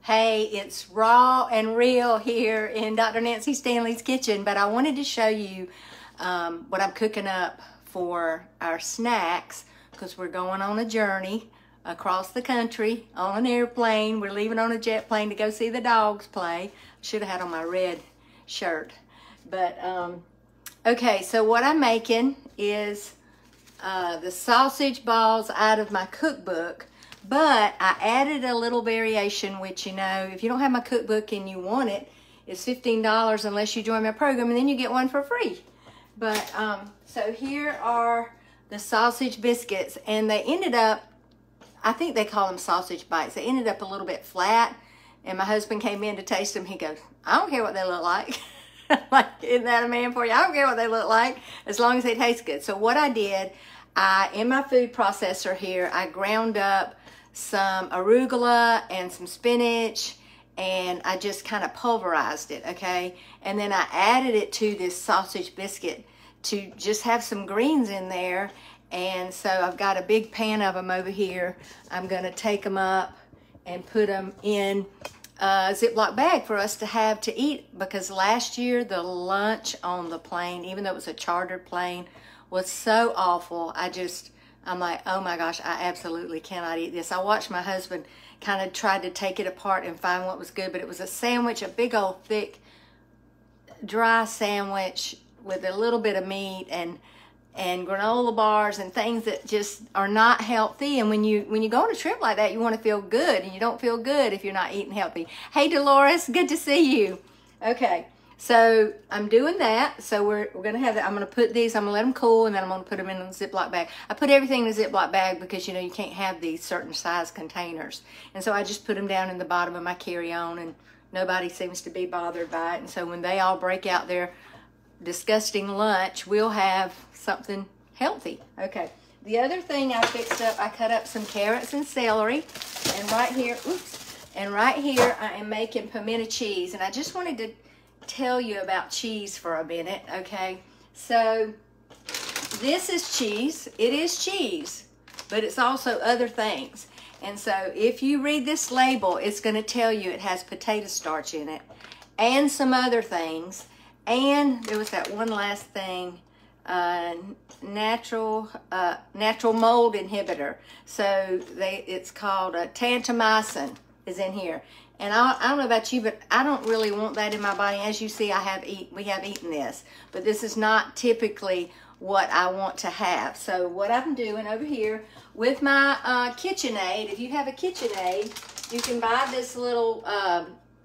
Hey, it's raw and real here in Dr. Nancy Stanley's kitchen, but I wanted to show you what I'm cooking up for our snacks because we're going on a journey across the country on an airplane. We're leaving on a jet plane to go see the dogs play. Should have had on my red shirt. But, okay, so what I'm making is the sausage balls out of my cookbook. But I added a little variation, which, you know, if you don't have my cookbook and you want it, it's $15 unless you join my program, and then you get one for free. But, so here are the sausage biscuits, and they ended up, I think they call them sausage bites. They ended up a little bit flat, and my husband came in to taste them. He goes, I don't care what they look like. Like, isn't that a man for you? I don't care what they look like, as long as they taste good. So what I did, in my food processor here, I ground up some arugula and some spinach, and I just kind of pulverized it, okay? And then I added it to this sausage biscuit to just have some greens in there. And so I've got a big pan of them over here. I'm gonna take them up and put them in a Ziploc bag for us to have to eat, because last year the lunch on the plane, even though it was a chartered plane, was so awful. I'm like, oh my gosh, I absolutely cannot eat this. I watched my husband kind of try to take it apart and find what was good, but it was a sandwich, a big old thick, dry sandwich with a little bit of meat and granola bars and things that just are not healthy. And when you go on a trip like that, you want to feel good, and you don't feel good if you're not eating healthy. Hey, Dolores, good to see you. Okay. So I'm doing that. So we're going to have that. I'm going to put these, I'm going to let them cool, and then I'm going to put them in a Ziploc bag. I put everything in a Ziploc bag because, you know, you can't have these certain size containers. And so I just put them down in the bottom of my carry-on, and nobody seems to be bothered by it. And so when they all break out their disgusting lunch, we'll have something healthy. Okay. The other thing I fixed up, I cut up some carrots and celery. And right here, I am making pimento cheese. And I just wanted to tell you about cheese for a minute, okay? So this is cheese. It is cheese, but it's also other things. And so if you read this label, it's going to tell you it has potato starch in it and some other things. And there was that one last thing, natural mold inhibitor. So it's called tantamycin is in here. And I don't know about you, but I don't really want that in my body. As you see, we have eaten this, but this is not typically what I want to have. So what I'm doing over here with my KitchenAid, if you have a KitchenAid, you can buy this little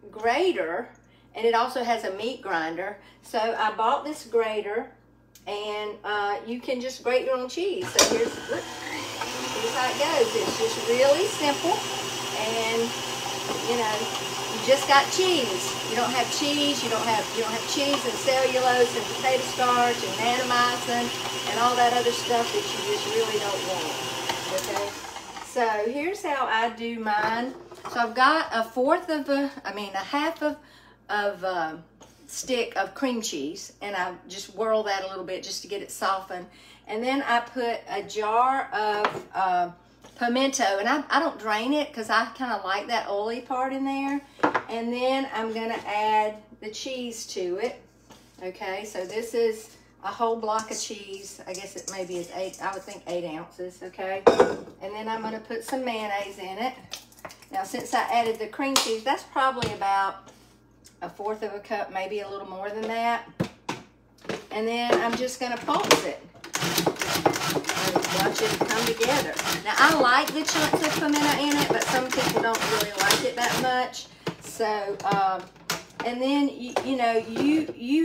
grater, and it also has a meat grinder. So I bought this grater, and you can just grate your own cheese. So here's how it goes. It's just really simple, and you know, you just got cheese. You don't have cheese, you don't have cheese and cellulose and potato starch and nanomycin and all that other stuff that you just really don't want. Okay? So here's how I do mine. So I've got a half of stick of cream cheese, and I just whirl that a little bit just to get it softened. And then I put a jar of pimento, and I don't drain it because I kind of like that oily part in there. And then I'm going to add the cheese to it. Okay, so this is a whole block of cheese. I guess it maybe is 8 ounces, okay? And then I'm going to put some mayonnaise in it. Now, since I added the cream cheese, that's probably about 1/4 of a cup, maybe a little more than that. And then I'm just going to pulse it. Watch it come together. Now, I like the chunks of pimento in it, but some people don't really like it that much. So, and then, you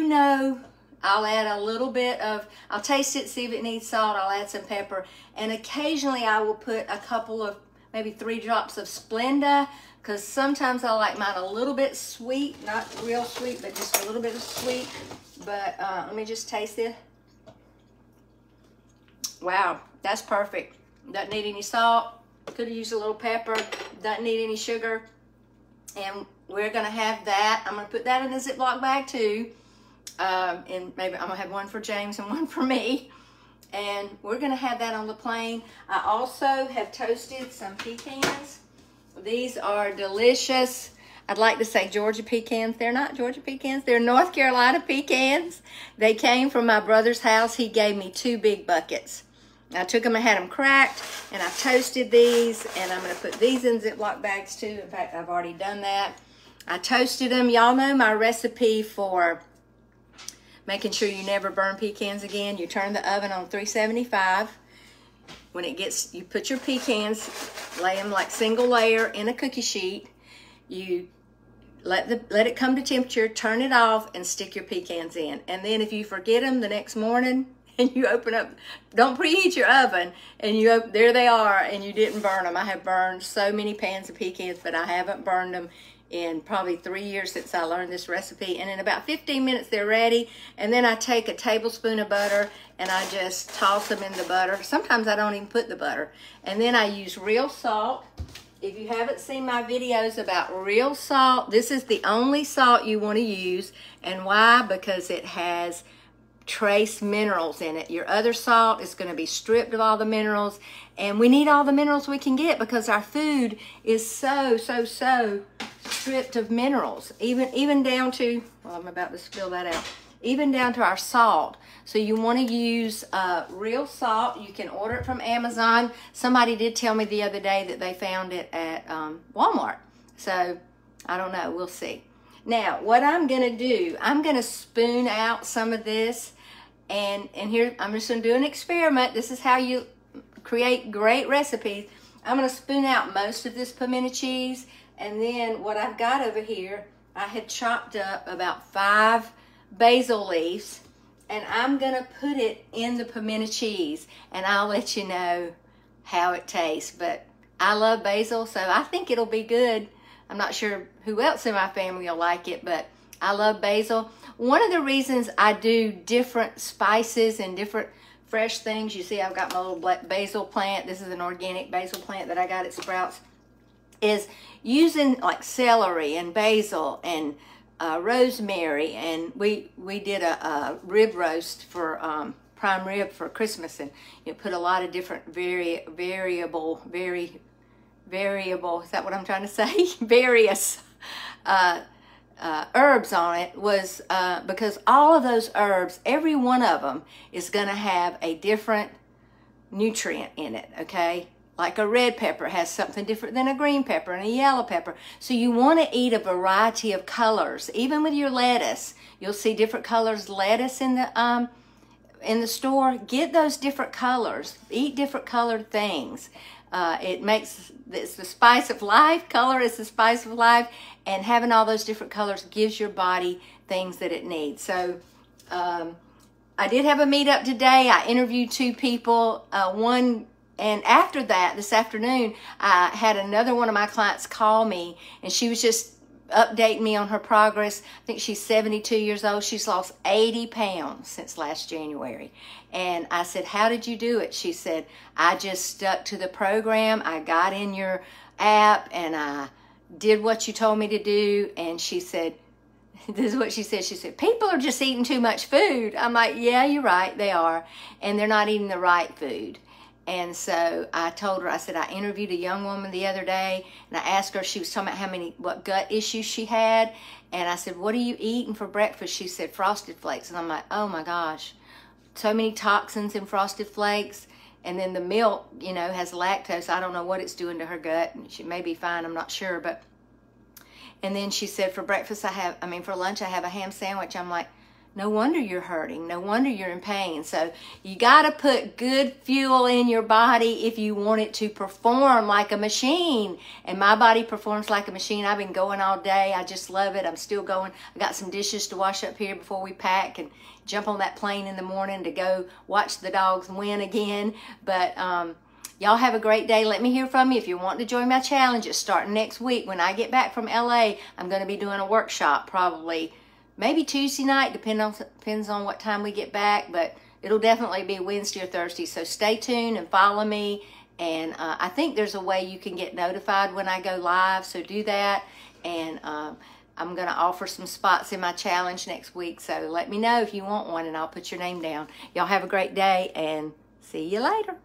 know, I'll add a little bit of, I'll taste it, see if it needs salt. I'll add some pepper. And occasionally I will put a couple of, maybe 3 drops of Splenda, because sometimes I like mine a little bit sweet. Not real sweet, but just a little bit of sweet. But let me just taste it. Wow, that's perfect. Doesn't need any salt. Could have used a little pepper. Doesn't need any sugar. And we're going to have that. I'm going to put that in a Ziploc bag too. And maybe I'm going to have one for James and one for me. And we're going to have that on the plane. I also have toasted some pecans. These are delicious. I'd like to say Georgia pecans. They're not Georgia pecans. They're North Carolina pecans. They came from my brother's house. He gave me 2 big buckets. I took them and had them cracked, and I toasted these, and I'm going to put these in Ziploc bags too. In fact, I've already done that. I toasted them. Y'all know my recipe for making sure you never burn pecans again. You turn the oven on 375. When it gets, you put your pecans, lay them like single layer in a cookie sheet. You let it come to temperature, turn it off, and stick your pecans in. And then if you forget them the next morning and you open up, don't preheat your oven, and you open, there they are, and you didn't burn them. I have burned so many pans of pecans, but I haven't burned them in probably 3 years since I learned this recipe. And in about 15 minutes they're ready. And then I take a tablespoon of butter and I just toss them in the butter. Sometimes I don't even put the butter. And then I use real salt. If you haven't seen my videos about real salt, this is the only salt you want to use. And why? Because it has trace minerals in it. Your other salt is going to be stripped of all the minerals, and we need all the minerals we can get because our food is so stripped of minerals, even down to, well, I'm about to spill that out, even down to our salt. So you want to use real salt. You can order it from Amazon. Somebody did tell me the other day that they found it at Walmart, so I don't know, we'll see. Now, what I'm going to do, I'm going to spoon out some of this, and here, I'm just going to do an experiment. This is how you create great recipes. I'm going to spoon out most of this pimento cheese, and then what I've got over here, I had chopped up about 5 basil leaves, and I'm going to put it in the pimento cheese, and I'll let you know how it tastes. But I love basil, so I think it'll be good. I'm not sure who else in my family will like it, but I love basil. One of the reasons I do different spices and different fresh things, you see I've got my little black basil plant. This is an organic basil plant that I got at Sprouts, is using like celery and basil and rosemary. And we did a rib roast for prime rib for Christmas, and you put a lot of different variable, is that what I'm trying to say? Various herbs on it, was because all of those herbs, every one of them is going to have a different nutrient in it, okay? Like a red pepper has something different than a green pepper and a yellow pepper. So you want to eat a variety of colors. Even with your lettuce, you'll see different colors lettuce in the store. Get those different colors. Eat different colored things. It's the spice of life. Color is the spice of life, and having all those different colors gives your body things that it needs. So I did have a meetup today. I interviewed 2 people, and after that, this afternoon, I had another one of my clients call me, and she was just updating me on her progress. I think she's 72 years old. She's lost 80 pounds since last January. And I said, how did you do it? She said, I just stuck to the program. I got in your app and I did what you told me to do. And she said, this is what she said. She said, people are just eating too much food. I'm like, yeah, you're right. They are. And they're not eating the right food. And so I told her, I said, I interviewed a young woman the other day, and I asked her, she was talking about what gut issues she had. And I said, what are you eating for breakfast? She said, Frosted Flakes. And I'm like, oh my gosh, so many toxins in Frosted Flakes. And then the milk, you know, has lactose. I don't know what it's doing to her gut. She may be fine, I'm not sure. But, and then she said, for breakfast, for lunch, I have a ham sandwich. I'm like, no wonder you're hurting. No wonder you're in pain. So you got to put good fuel in your body if you want it to perform like a machine. And my body performs like a machine. I've been going all day. I just love it. I'm still going. I got some dishes to wash up here before we pack and jump on that plane in the morning to go watch the dogs win again. But y'all have a great day. Let me hear from you. If you want to join my challenge, it's starting next week. When I get back from LA, I'm going to be doing a workshop probably maybe Tuesday night, depends on what time we get back, but it'll definitely be Wednesday or Thursday. So stay tuned and follow me. And I think there's a way you can get notified when I go live, so do that. And I'm going to offer some spots in my challenge next week, so let me know if you want one, and I'll put your name down. Y'all have a great day, and see you later.